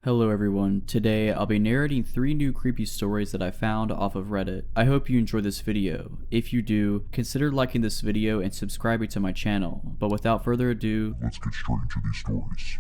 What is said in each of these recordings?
Hello everyone, today I'll be narrating 3 new creepy stories that I found off of Reddit. I hope you enjoy this video. If you do, consider liking this video and subscribing to my channel. But without further ado, let's get straight into these stories.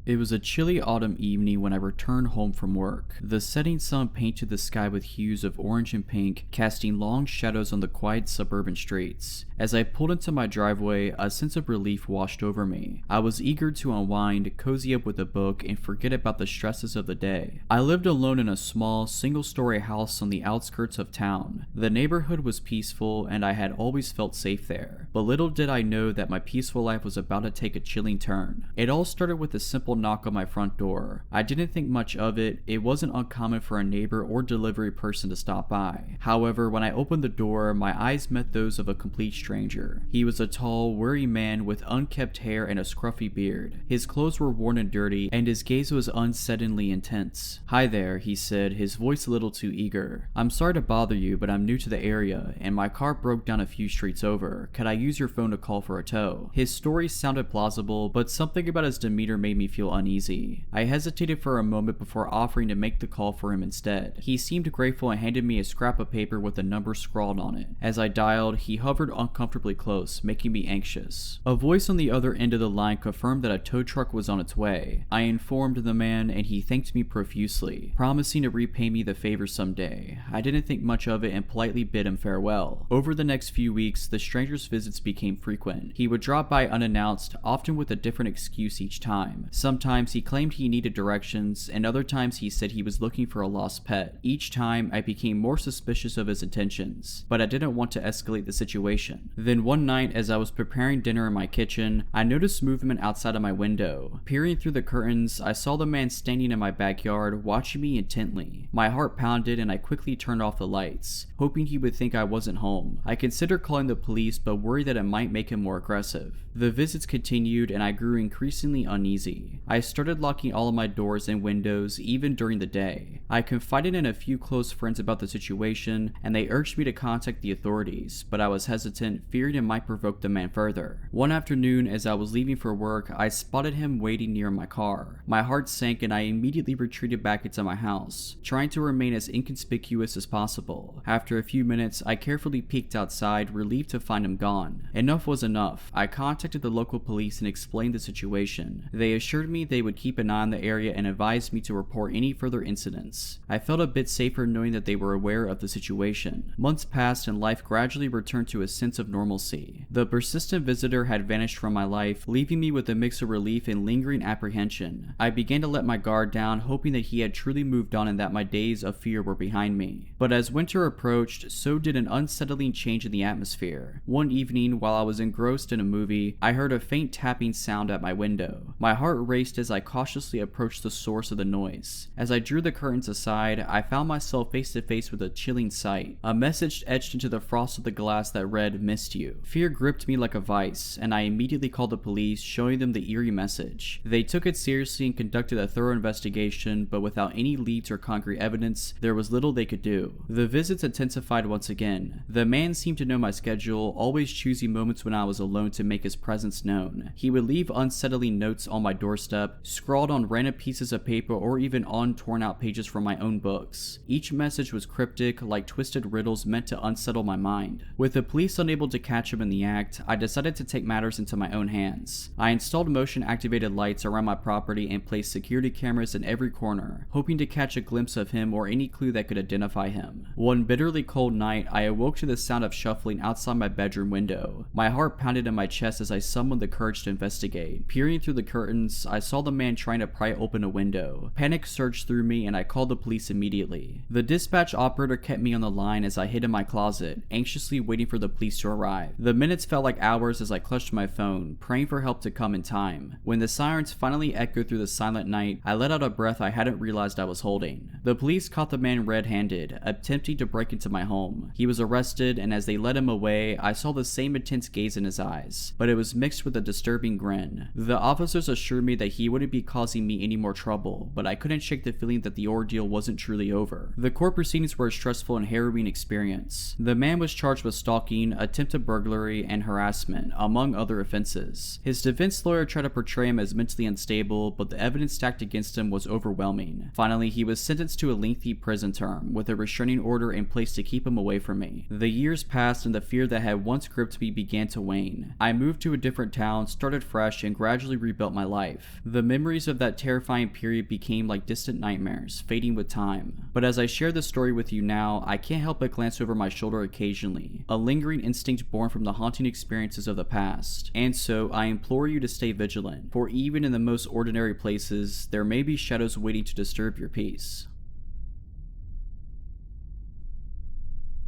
it was a chilly autumn evening when I returned home from work. The setting sun painted the sky with hues of orange and pink, casting long shadows on the quiet suburban streets. As I pulled into my driveway, a sense of relief washed over me. I was eager to unwind, cozy up with a book, and forget about the stresses of the day. I lived alone in a small, single-story house on the outskirts of town. The neighborhood was peaceful, and I had always felt safe there. But little did I know that my peaceful life was about to take a chilling turn. It all started with a simple knock on my front door. I didn't think much of it. It wasn't uncommon for a neighbor or delivery person to stop by. However, when I opened the door, my eyes met those of a complete stranger. He was a tall, weary man with unkempt hair and a scruffy beard. His clothes were worn and dirty, and his gaze was unsettlingly intense. "Hi there," he said, his voice a little too eager. "I'm sorry to bother you, but I'm new to the area, and my car broke down a few streets over. Could I use your phone to call for a tow?" His story sounded plausible, but something about his demeanor made me feel uneasy. I hesitated for a moment before offering to make the call for him instead. He seemed grateful and handed me a scrap of paper with a number scrawled on it. As I dialed, he hovered uncomfortably close, making me anxious. A voice on the other end of the line confirmed that a tow truck was on its way. I informed the man, and he thanked me profusely, promising to repay me the favor someday. I didn't think much of it and politely bid him farewell. Over the next few weeks, the stranger's visits became frequent. He would drop by unannounced, often with a different excuse each time. Sometimes he claimed he needed directions, and other times he said he was looking for a lost pet. Each time, I became more suspicious of his intentions, but I didn't want to escalate the situation. Then one night, as I was preparing dinner in my kitchen, I noticed movement outside of my window. Peering through the curtains, I saw the man standing in my backyard, watching me intently. My heart pounded, and I quickly turned off the lights, hoping he would think I wasn't home. I considered calling the police, but worried that it might make him more aggressive. The visits continued, and I grew increasingly uneasy. I started locking all of my doors and windows, even during the day. I confided in a few close friends about the situation, and they urged me to contact the authorities, but I was hesitant, fearing it might provoke the man further. One afternoon, as I was leaving for work, I spotted him waiting near my car. My heart sank, and I immediately retreated back into my house, trying to remain as inconspicuous as possible. After a few minutes, I carefully peeked outside, relieved to find him gone. Enough was enough. I contacted the local police and explained the situation. They assured me they would keep an eye on the area and advised me to report any further incidents. I felt a bit safer knowing that they were aware of the situation. Months passed, and life gradually returned to a sense of normalcy. The persistent visitor had vanished from my life, leaving me with a mix of relief and lingering apprehension. I began to let my guard down, hoping that he had truly moved on and that my days of fear were behind me. But as winter approached, so did an unsettling change in the atmosphere. One evening, while I was engrossed in a movie, I heard a faint tapping sound at my window. My heart raced as I cautiously approached the source of the noise. As I drew the curtains aside, I found myself face to face with a chilling sight. A message etched into the frost of the glass that read, "Missed you." Fear gripped me like a vice, and I immediately called the police, showing them the eerie message. They took it seriously and conducted a thorough investigation, but without any leads or concrete evidence, there was little they could do. The visits intensified once again. The man seemed to know my schedule, always choosing moments when I was alone to make his presence known. He would leave unsettling notes on my doorstep, scrawled on random pieces of paper or even on torn out pages from my own books. Each message was cryptic, like twisted riddles meant to unsettle my mind. With the police unable to catch him in the act, I decided to take matters into my own hands. I installed motion activated lights around my property and placed security cameras in every corner, hoping to catch a glimpse of him or any clue that could identify him. One bitterly cold night, I awoke to the sound of shuffling outside my bedroom window. My heart pounded in my chest as I summoned the courage to investigate. Peering through the curtains, I saw the man trying to pry open a window. Panic surged through me, and I called the police immediately. The dispatch operator kept me on the line as I hid in my closet, anxiously waiting for the police to arrive. The minutes felt like hours as I clutched my phone, praying for help to come in time. When the sirens finally echoed through the silent night, I let out a breath I hadn't realized I was holding. The police caught the man red-handed, attempting to break into my home. He was arrested, and as they led him away, I saw the same intense gaze in his eyes, but it was mixed with a disturbing grin. The officers assured me that that he wouldn't be causing me any more trouble, but I couldn't shake the feeling that the ordeal wasn't truly over. The court proceedings were a stressful and harrowing experience. The man was charged with stalking, attempted burglary, and harassment, among other offenses. His defense lawyer tried to portray him as mentally unstable, but the evidence stacked against him was overwhelming. Finally, he was sentenced to a lengthy prison term, with a restraining order in place to keep him away from me. The years passed and the fear that had once gripped me began to wane. I moved to a different town, started fresh, and gradually rebuilt my life. The memories of that terrifying period became like distant nightmares, fading with time. But as I share this story with you now, I can't help but glance over my shoulder occasionally, a lingering instinct born from the haunting experiences of the past. And so, I implore you to stay vigilant, for even in the most ordinary places, there may be shadows waiting to disturb your peace.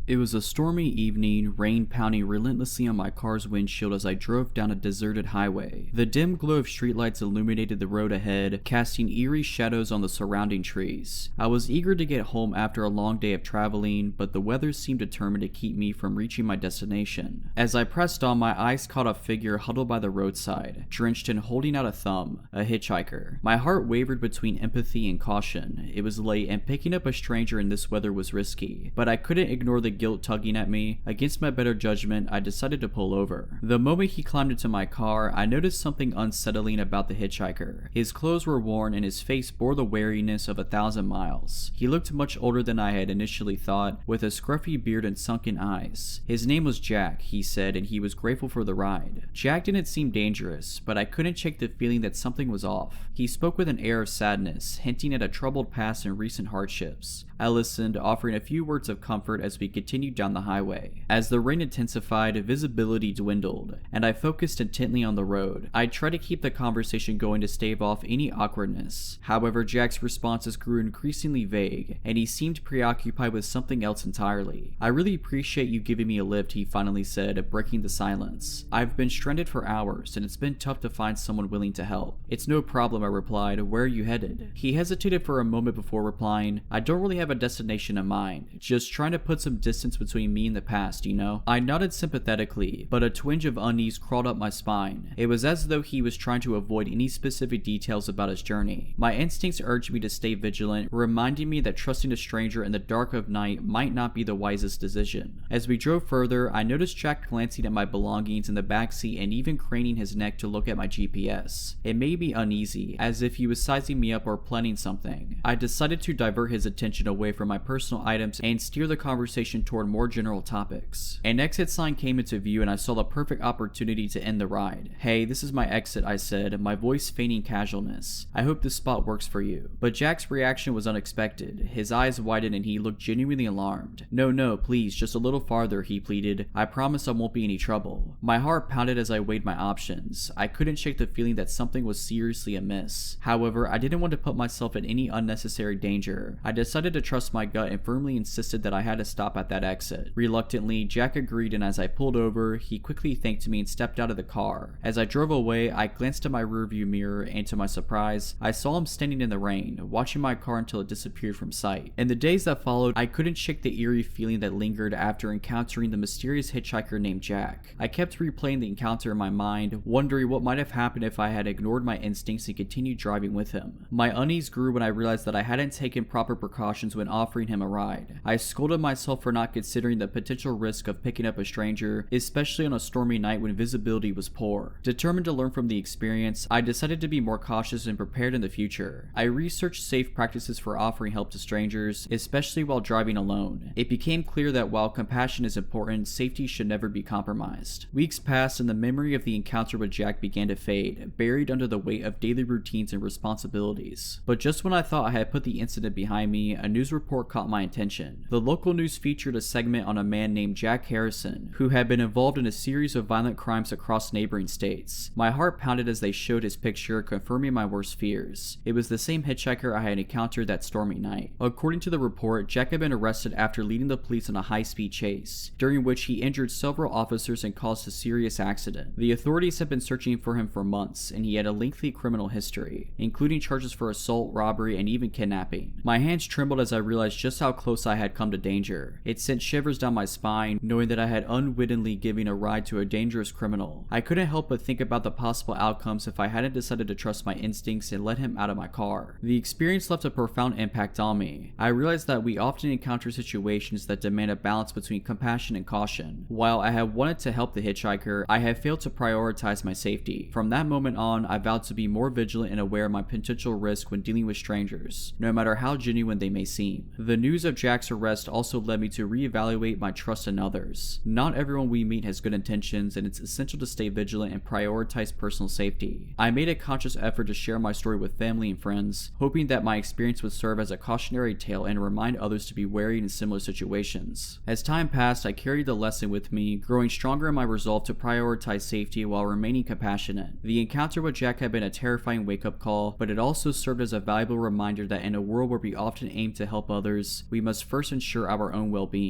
It was a stormy evening, rain pounding relentlessly on my car's windshield as I drove down a deserted highway. The dim glow of streetlights illuminated the road ahead, casting eerie shadows on the surrounding trees. I was eager to get home after a long day of traveling, but the weather seemed determined to keep me from reaching my destination. As I pressed on, my eyes caught a figure huddled by the roadside, drenched and holding out a thumb, a hitchhiker. My heart wavered between empathy and caution. It was late, and picking up a stranger in this weather was risky, but I couldn't ignore the guilt tugging at me. Against my better judgment, I decided to pull over. The moment he climbed into my car, I noticed something unsettling about the hitchhiker. His clothes were worn and his face bore the weariness of 1,000 miles. He looked much older than I had initially thought, with a scruffy beard and sunken eyes. His name was Jack, he said, and he was grateful for the ride. Jack didn't seem dangerous, but I couldn't shake the feeling that something was off. He spoke with an air of sadness, hinting at a troubled past and recent hardships. I listened, offering a few words of comfort as we continued down the highway. As the rain intensified, visibility dwindled, and I focused intently on the road. I tried to keep the conversation going to stave off any awkwardness. However, Jack's responses grew increasingly vague, and he seemed preoccupied with something else entirely. "I really appreciate you giving me a lift," he finally said, breaking the silence. "I've been stranded for hours, and it's been tough to find someone willing to help." "It's no problem," I replied. "Where are you headed?" He hesitated for a moment before replying, "I don't really have a destination in mind, just trying to put some distance between me and the past, you know?" I nodded sympathetically, but a twinge of unease crawled up my spine. It was as though he was trying to avoid any specific details about his journey. My instincts urged me to stay vigilant, reminding me that trusting a stranger in the dark of night might not be the wisest decision. As we drove further, I noticed Jack glancing at my belongings in the backseat and even craning his neck to look at my GPS. It made me uneasy, as if he was sizing me up or planning something. I decided to divert his attention away from my personal items and steer the conversation toward more general topics. An exit sign came into view and I saw the perfect opportunity to end the ride. "Hey, this is my exit," I said, my voice feigning casualness. "I hope this spot works for you." But Jack's reaction was unexpected. His eyes widened and he looked genuinely alarmed. No, please, just a little farther," he pleaded. "I promise I won't be any trouble." My heart pounded as I weighed my options. I couldn't shake the feeling that something was seriously amiss. However, I didn't want to put myself in any unnecessary danger. I decided to trust my gut and firmly insisted that I had to stop at that exit. Reluctantly, Jack agreed, and as I pulled over, he quickly thanked me and stepped out of the car. As I drove away, I glanced at my rearview mirror, and to my surprise, I saw him standing in the rain, watching my car until it disappeared from sight. In the days that followed, I couldn't shake the eerie feeling that lingered after encountering the mysterious hitchhiker named Jack. I kept replaying the encounter in my mind, wondering what might have happened if I had ignored my instincts and continued driving with him. My unease grew when I realized that I hadn't taken proper precautions when offering him a ride. I scolded myself for not considering the potential risk of picking up a stranger, especially on a stormy night when visibility was poor. Determined to learn from the experience, I decided to be more cautious and prepared in the future. I researched safe practices for offering help to strangers, especially while driving alone. It became clear that while compassion is important, safety should never be compromised. Weeks passed and the memory of the encounter with Jack began to fade, buried under the weight of daily routines and responsibilities. But just when I thought I had put the incident behind me, a news report caught my attention. The local news featured a segment on a man named Jack Harrison, who had been involved in a series of violent crimes across neighboring states. My heart pounded as they showed his picture, confirming my worst fears. It was the same hitchhiker I had encountered that stormy night. According to the report, Jack had been arrested after leading the police on a high-speed chase, during which he injured several officers and caused a serious accident. The authorities had been searching for him for months, and he had a lengthy criminal history, including charges for assault, robbery, and even kidnapping. My hands trembled as I realized just how close I had come to danger. It It sent shivers down my spine, knowing that I had unwittingly given a ride to a dangerous criminal. I couldn't help but think about the possible outcomes if I hadn't decided to trust my instincts and let him out of my car. The experience left a profound impact on me. I realized that we often encounter situations that demand a balance between compassion and caution. While I had wanted to help the hitchhiker, I had failed to prioritize my safety. From that moment on, I vowed to be more vigilant and aware of my potential risk when dealing with strangers, no matter how genuine they may seem. The news of Jack's arrest also led me to reevaluate my trust in others. Not everyone we meet has good intentions, and it's essential to stay vigilant and prioritize personal safety. I made a conscious effort to share my story with family and friends, hoping that my experience would serve as a cautionary tale and remind others to be wary in similar situations. As time passed, I carried the lesson with me, growing stronger in my resolve to prioritize safety while remaining compassionate. The encounter with Jack had been a terrifying wake-up call, but it also served as a valuable reminder that in a world where we often aim to help others, we must first ensure our own well-being.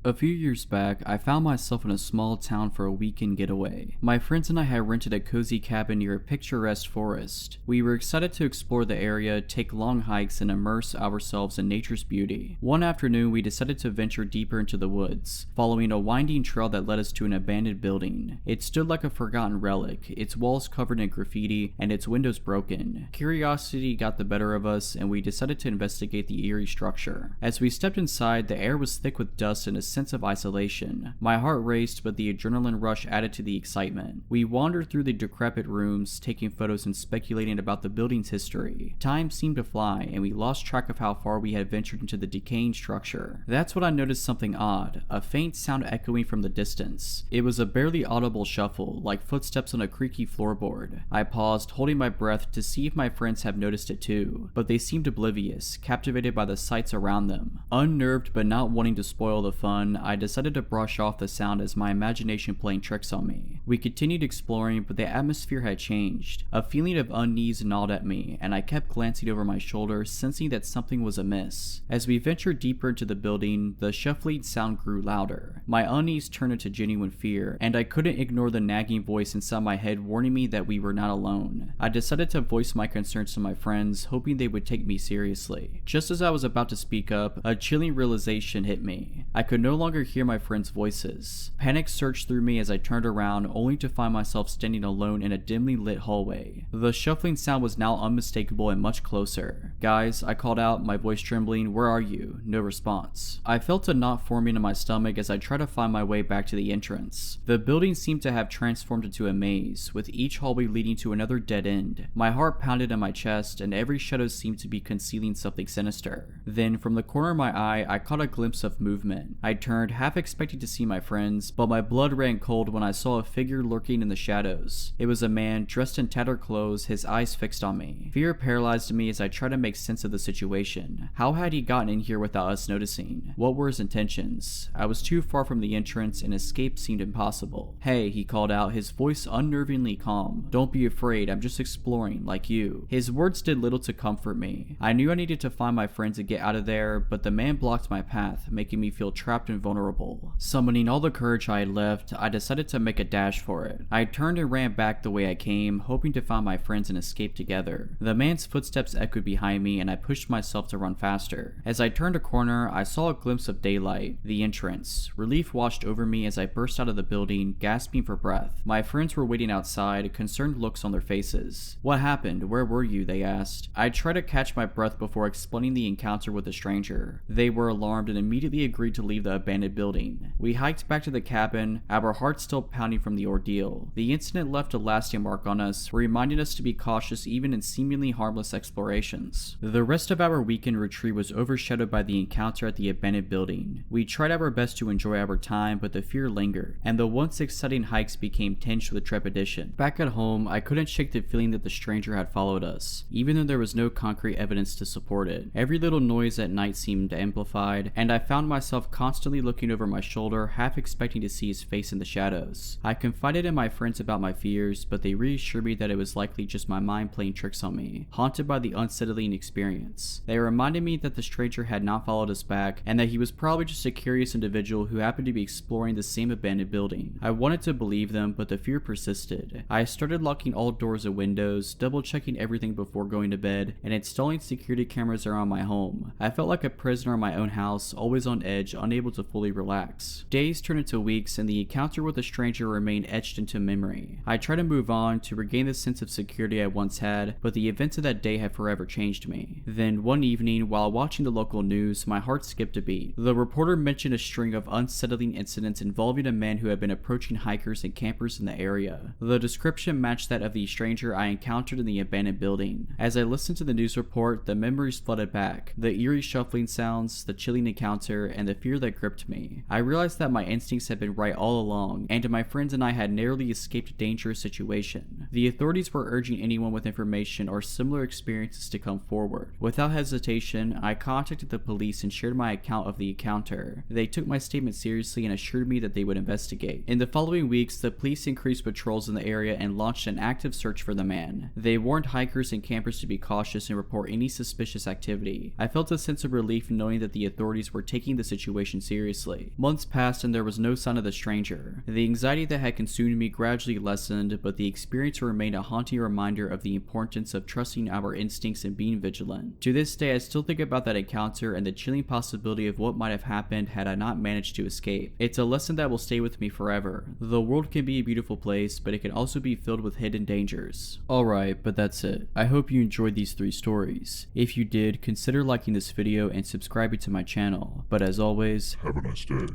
A few years back, I found myself in a small town for a weekend getaway. My friends and I had rented a cozy cabin near a picturesque forest. We were excited to explore the area, take long hikes, and immerse ourselves in nature's beauty. One afternoon, we decided to venture deeper into the woods, following a winding trail that led us to an abandoned building. It stood like a forgotten relic, its walls covered in graffiti, and its windows broken. Curiosity got the better of us, and we decided to investigate the eerie structure. As we stepped inside, the air was thick with dust and a sense of isolation. My heart raced, but the adrenaline rush added to the excitement. We wandered through the decrepit rooms, taking photos and speculating about the building's history. Time seemed to fly, and we lost track of how far we had ventured into the decaying structure. That's when I noticed something odd, a faint sound echoing from the distance. It was a barely audible shuffle, like footsteps on a creaky floorboard. I paused, holding my breath to see if my friends had noticed it too, but they seemed oblivious, captivated by the sights around them. Unnerved but not wanting to spoil the fun, I decided to brush off the sound as my imagination playing tricks on me. We continued exploring, but the atmosphere had changed. A feeling of unease gnawed at me, and I kept glancing over my shoulder, sensing that something was amiss. As we ventured deeper into the building, the shuffling sound grew louder. My unease turned into genuine fear, and I couldn't ignore the nagging voice inside my head warning me that we were not alone. I decided to voice my concerns to my friends, hoping they would take me seriously. Just as I was about to speak up, a chilling realization hit me. I could no longer hear my friends' voices. Panic surged through me as I turned around, only to find myself standing alone in a dimly lit hallway. The shuffling sound was now unmistakable and much closer. "Guys," I called out, my voice trembling, "where are you?" No response. I felt a knot forming in my stomach as I tried to find my way back to the entrance. The building seemed to have transformed into a maze, with each hallway leading to another dead end. My heart pounded in my chest, and every shadow seemed to be concealing something sinister. Then, from the corner of my eye, I caught a glimpse of movement. I turned, half expecting to see my friends, but my blood ran cold when I saw a figure lurking in the shadows. It was a man dressed in tattered clothes, his eyes fixed on me. Fear paralyzed me as I tried to make sense of the situation. How had he gotten in here without us noticing? What were his intentions? I was too far from the entrance, and escape seemed impossible. "Hey," he called out, his voice unnervingly calm. "Don't be afraid, I'm just exploring, like you." His words did little to comfort me. I knew I needed to find my friends and get out of there, but the man blocked my path, making me feel trapped and vulnerable. Summoning all the courage I had left, I decided to make a dash for it. I turned and ran back the way I came, hoping to find my friends and escape together. The man's footsteps echoed behind me, and I pushed myself to run faster. As I turned a corner, I saw a glimpse of daylight, the entrance. Relief washed over me as I burst out of the building, gasping for breath. My friends were waiting outside, concerned looks on their faces. "What happened? Where were you?" they asked. I tried to catch my breath before explaining the encounter with the stranger. They were alarmed and immediately agreed to leave the abandoned building. We hiked back to the cabin, our hearts still pounding from the ordeal. The incident left a lasting mark on us, reminding us to be cautious even in seemingly harmless explorations. The rest of our weekend retreat was overshadowed by the encounter at the abandoned building. We tried our best to enjoy our time, but the fear lingered, and the once exciting hikes became tinged with trepidation. Back at home, I couldn't shake the feeling that the stranger had followed us, even though there was no concrete evidence to support it. Every little noise at night seemed amplified, and I found myself constantly constantly looking over my shoulder, half expecting to see his face in the shadows. I confided in my friends about my fears, but they reassured me that it was likely just my mind playing tricks on me, haunted by the unsettling experience. They reminded me that the stranger had not followed us back, and that he was probably just a curious individual who happened to be exploring the same abandoned building. I wanted to believe them, but the fear persisted. I started locking all doors and windows, double checking everything before going to bed, and installing security cameras around my home. I felt like a prisoner in my own house, always on edge, unable to fully relax. Days turned into weeks, and the encounter with the stranger remained etched into memory. I tried to move on, to regain the sense of security I once had, but the events of that day had forever changed me. Then, one evening, while watching the local news, my heart skipped a beat. The reporter mentioned a string of unsettling incidents involving a man who had been approaching hikers and campers in the area. The description matched that of the stranger I encountered in the abandoned building. As I listened to the news report, the memories flooded back. The eerie shuffling sounds, the chilling encounter, and the fear that gripped me. I realized that my instincts had been right all along, and my friends and I had narrowly escaped a dangerous situation. The authorities were urging anyone with information or similar experiences to come forward. Without hesitation, I contacted the police and shared my account of the encounter. They took my statement seriously and assured me that they would investigate. In the following weeks, the police increased patrols in the area and launched an active search for the man. They warned hikers and campers to be cautious and report any suspicious activity. I felt a sense of relief knowing that the authorities were taking the situation seriously. Months passed and there was no sign of the stranger. The anxiety that had consumed me gradually lessened, but the experience remained a haunting reminder of the importance of trusting our instincts and being vigilant. To this day, I still think about that encounter and the chilling possibility of what might have happened had I not managed to escape. It's a lesson that will stay with me forever. The world can be a beautiful place, but it can also be filled with hidden dangers. Alright, but that's it. I hope you enjoyed these 3 stories. If you did, consider liking this video and subscribing to my channel. But as always, Have a nice day.